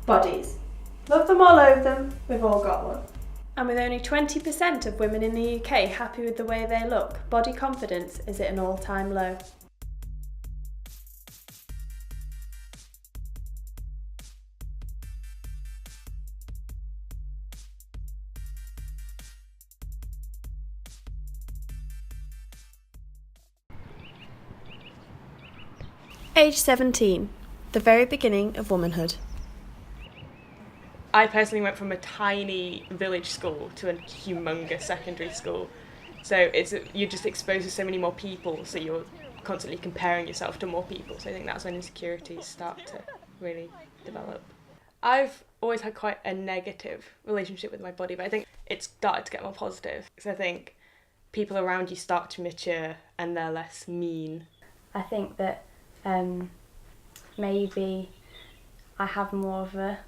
Bodies. Love them or loathe them, we've all got one. And with only 20% of women in the UK happy with the way they look, body confidence is at an all-time low. Age 17, the very beginning of womanhood. I personally went from a tiny village school to a humongous secondary school. So you're just exposed to so many more people, so you're constantly comparing yourself to more people. So I think that's when insecurities start to really develop. I've always had quite a negative relationship with my body, but I think it's started to get more positive. So I think people around you start to mature and they're less mean. I think that maybe I have more of a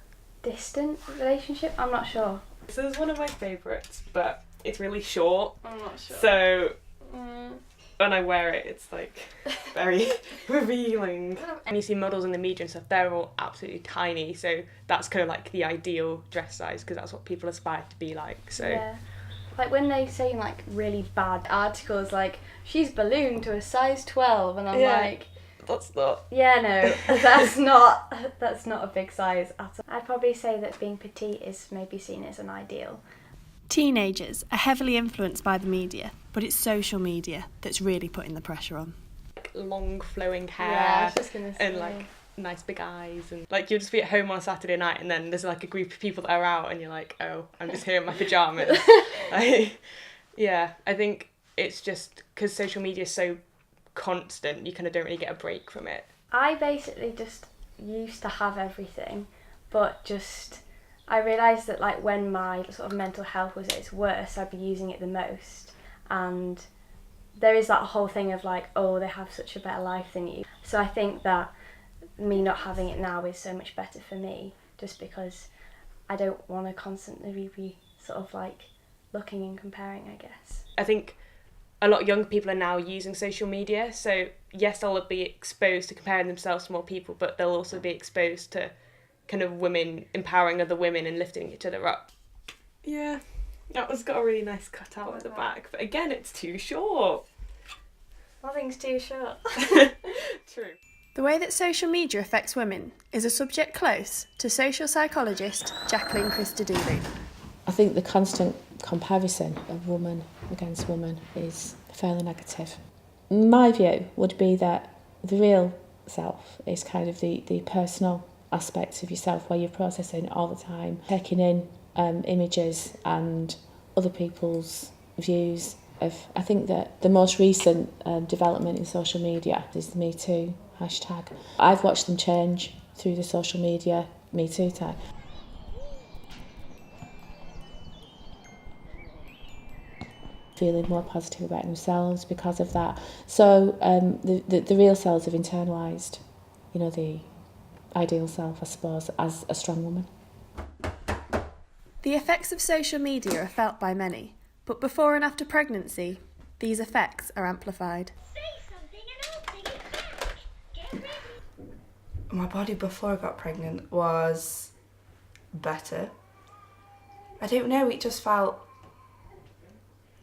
distant relationship. I'm not sure. This is one of my favourites, but it's really short. I'm not sure. So when I wear it, it's like very revealing. And you see models in the media and stuff, they're all absolutely tiny. So that's kind of like the ideal dress size because that's what people aspire to be like. So yeah. Like when they say like really bad articles like she's ballooned to a size 12 and I'm like that's not. Yeah, no, that's not a big size at all. I'd probably say that being petite is maybe seen as an ideal. Teenagers are heavily influenced by the media, but it's social media that's really putting the pressure on. Like long flowing hair I was just gonna say. And like nice big eyes and like you'll just be at home on a Saturday night and then there's like a group of people that are out and you're like, oh, I'm just here in my pyjamas. Yeah, I think it's just because social media is so constant, you kind of don't really get a break from it. I basically just used to have everything, but just I realised that like when my sort of mental health was at its worst, I'd be using it the most, and there is that whole thing of like, oh, they have such a better life than you. So I think that me not having it now is so much better for me, just because I don't want to constantly be sort of like looking and comparing, I guess. I think a lot of young people are now using social media, so yes, they'll be exposed to comparing themselves to more people, but they'll also be exposed to kind of women empowering other women and lifting each other up. Yeah, that one's got a really nice cutout at the back, but again, it's too short. Nothing's too short. True. The way that social media affects women is a subject close to social psychologist Jacqueline Christodoulou. I think the constant comparison of woman against woman is fairly negative. My view would be that the real self is kind of the personal aspects of yourself where you're processing all the time, taking in images and other people's views of. I think that the most recent development in social media is the Me Too hashtag. I've watched them change through the social media Me Too tag. Feeling more positive about themselves because of that. So the real selves have internalised, the ideal self, I suppose, as a strong woman. The effects of social media are felt by many, but before and after pregnancy, these effects are amplified. My body before I got pregnant was better. I don't know, it just felt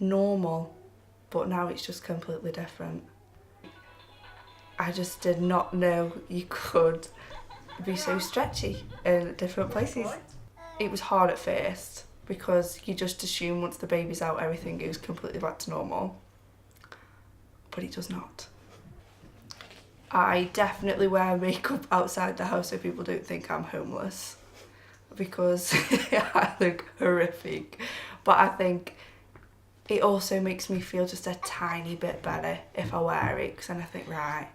normal, but now it's just completely different. I just did not know you could be so stretchy in different places. It was hard at first because you just assume once the baby's out everything goes completely back to normal, but it does not. I definitely wear makeup outside the house so people don't think I'm homeless because I look horrific, but I think it also makes me feel just a tiny bit better if I wear it, because then I think, right,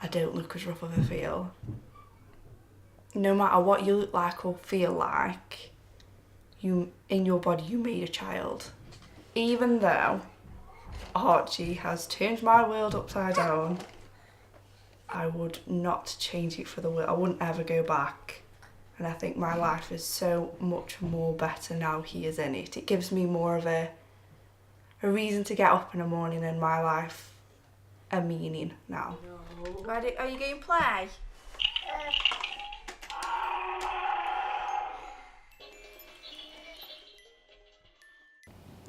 I don't look as rough as I feel. No matter what you look like or feel like, in your body you made a child. Even though Archie has turned my world upside down, I would not change it for the world. I wouldn't ever go back. And I think my life is so much more better now he is in it. It gives me more of a reason to get up in the morning and my life a meaning now. Ready? Are you going to play?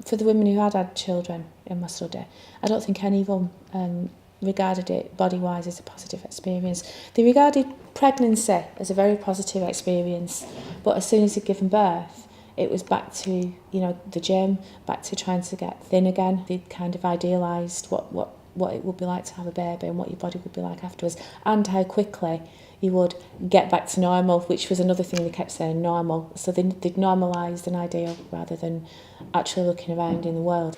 for the women who had children in my study, I don't think any of them regarded it body-wise as a positive experience. They regarded pregnancy as a very positive experience, but as soon as they'd given birth, it was back to, you know, the gym, back to trying to get thin again. They'd kind of idealised what it would be like to have a baby and what your body would be like afterwards, and how quickly you would get back to normal, which was another thing they kept saying, normal. So they'd normalised an ideal rather than actually looking around in the world.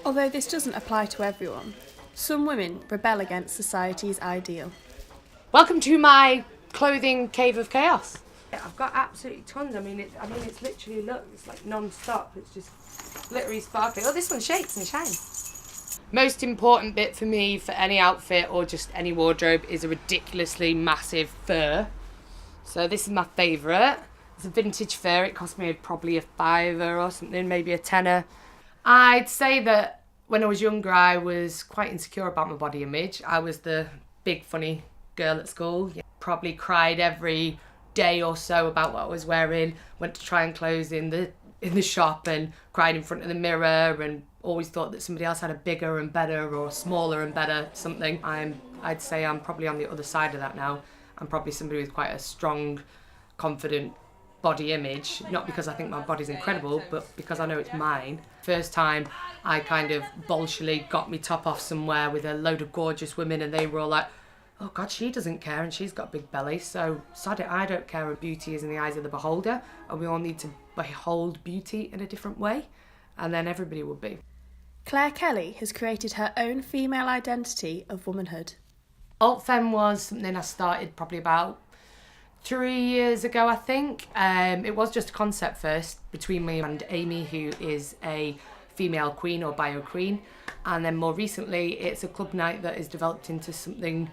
Although this doesn't apply to everyone, some women rebel against society's ideal. Welcome to my clothing cave of chaos. I've got absolutely tons. I mean, it's literally, look, it's like non-stop. It's just glittery, sparkly. Oh, this one shakes and shines. Most important bit for me for any outfit or just any wardrobe is a ridiculously massive fur. So this is my favourite. It's a vintage fur. It cost me probably a £5 or something, maybe a £10. I'd say that when I was younger, I was quite insecure about my body image. I was the big funny girl at school. Probably cried every day or so about what I was wearing. Went to try on clothes in the shop and cried in front of the mirror and always thought that somebody else had a bigger and better or smaller and better something. I'd say I'm probably on the other side of that now. I'm probably somebody with quite a strong, confident body image, not because I think my body's incredible, but because I know it's mine. First time I kind of bolshily got me top off somewhere with a load of gorgeous women and they were all like, oh God, she doesn't care and she's got a big belly, so sod it, I don't care, and beauty is in the eyes of the beholder and we all need to behold beauty in a different way, and then everybody will be. Claire Kelly has created her own female identity of womanhood. Alt Femme was something I started probably about 3 years ago, I think. It was just a concept first between me and Amy, who is a female queen or bio queen, and then more recently it's a club night that has developed into something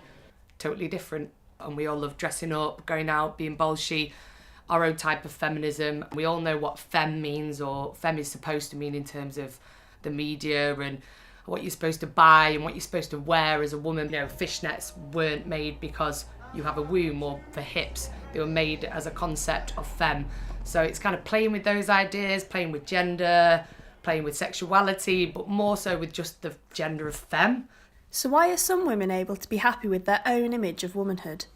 totally different, and we all love dressing up, going out, being bolshy, our own type of feminism. We all know what femme means, or femme is supposed to mean in terms of the media and what you're supposed to buy and what you're supposed to wear as a woman. You know, fishnets weren't made because you have a womb or for hips. They were made as a concept of femme. So it's kind of playing with those ideas, playing with gender, playing with sexuality, but more so with just the gender of femme. So why are some women able to be happy with their own image of womanhood?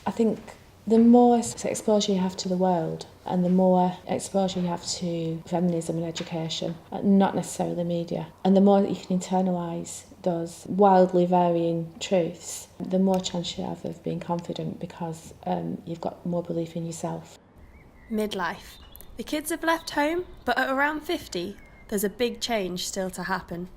I think the more exposure you have to the world and the more exposure you have to feminism and education, not necessarily media, and the more that you can internalise those wildly varying truths, the more chance you have of being confident because you've got more belief in yourself. Midlife. The kids have left home, but at around 50, there's a big change still to happen.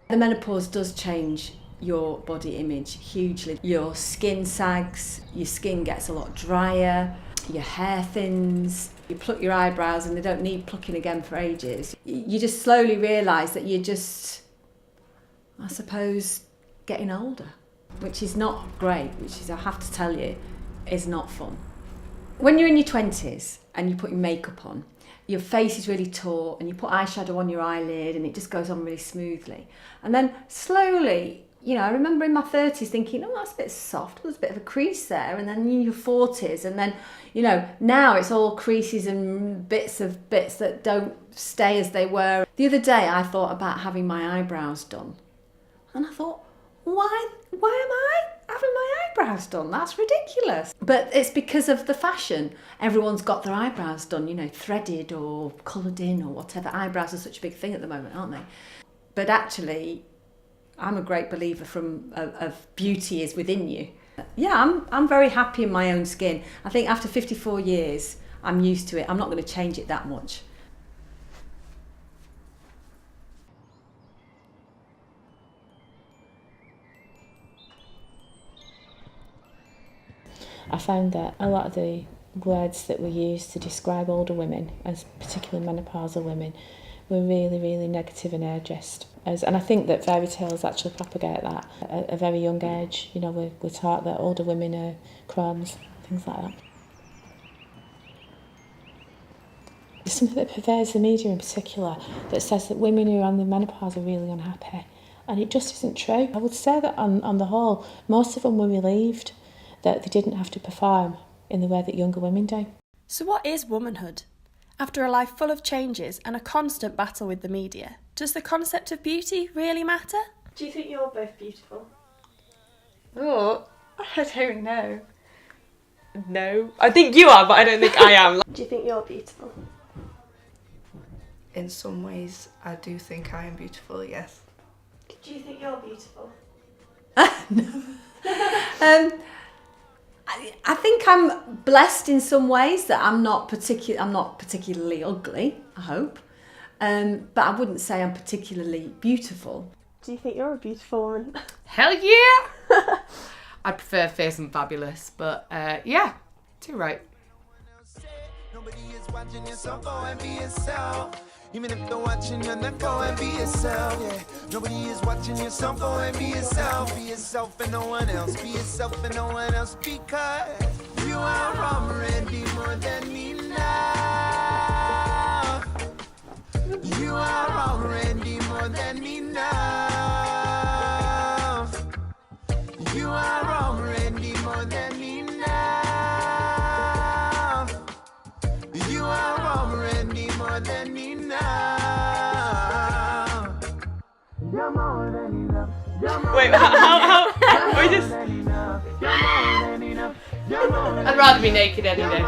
The menopause does change your body image hugely. Your skin sags, your skin gets a lot drier, your hair thins, you pluck your eyebrows and they don't need plucking again for ages. You just slowly realise that you're just, I suppose, getting older, which is not great, which is, I have to tell you, is not fun. When you're in your 20s and you put your makeup on, your face is really taut and you put eyeshadow on your eyelid and it just goes on really smoothly. And then slowly, you know, I remember in my 30s thinking, oh, that's a bit soft, there's a bit of a crease there. And then in your 40s, and then, you know, now it's all creases and bits that don't stay as they were. The other day I thought about having my eyebrows done. And I thought, why am I having my eyebrows done? That's ridiculous. But it's because of the fashion. Everyone's got their eyebrows done, you know, threaded or coloured in or whatever. Eyebrows are such a big thing at the moment, aren't they? But actually, I'm a great believer of beauty is within you. Yeah, I'm very happy in my own skin. I think after 54 years, I'm used to it. I'm not going to change it that much. I found that a lot of the words that were used to describe older women, as particularly menopausal women, were really, really negative and ageist. And I think that fairy tales actually propagate that at a very young age. You know, we're taught that older women are crones, things like that. There's something that pervades the media in particular that says that women who are on the menopause are really unhappy. And it just isn't true. I would say that on the whole, most of them were relieved that they didn't have to perform in the way that younger women do. So what is womanhood? After a life full of changes and a constant battle with the media, does the concept of beauty really matter? Do you think you're both beautiful? Oh, I don't know. no. I think you are, but I don't think I am. Do you think you're beautiful? In some ways, I do think I am beautiful, yes. Do you think you're beautiful? I think I'm blessed in some ways that I'm not particularly ugly, I hope. But I wouldn't say I'm particularly beautiful. Do you think you're a beautiful woman? Hell yeah! I prefer Fierce and Fabulous, but yeah, too right. Nobody is watching you, so go and be yourself. Even if they're watching you, then go and be yourself. Yeah. Nobody is watching you, so go and be yourself. Be yourself and no one else. Be yourself and no one else, because you are already more than enough. You are already more than enough. You are already more than enough. You are already more than enough. You're more than enough. Wait, how? We just. I'd rather be naked any day.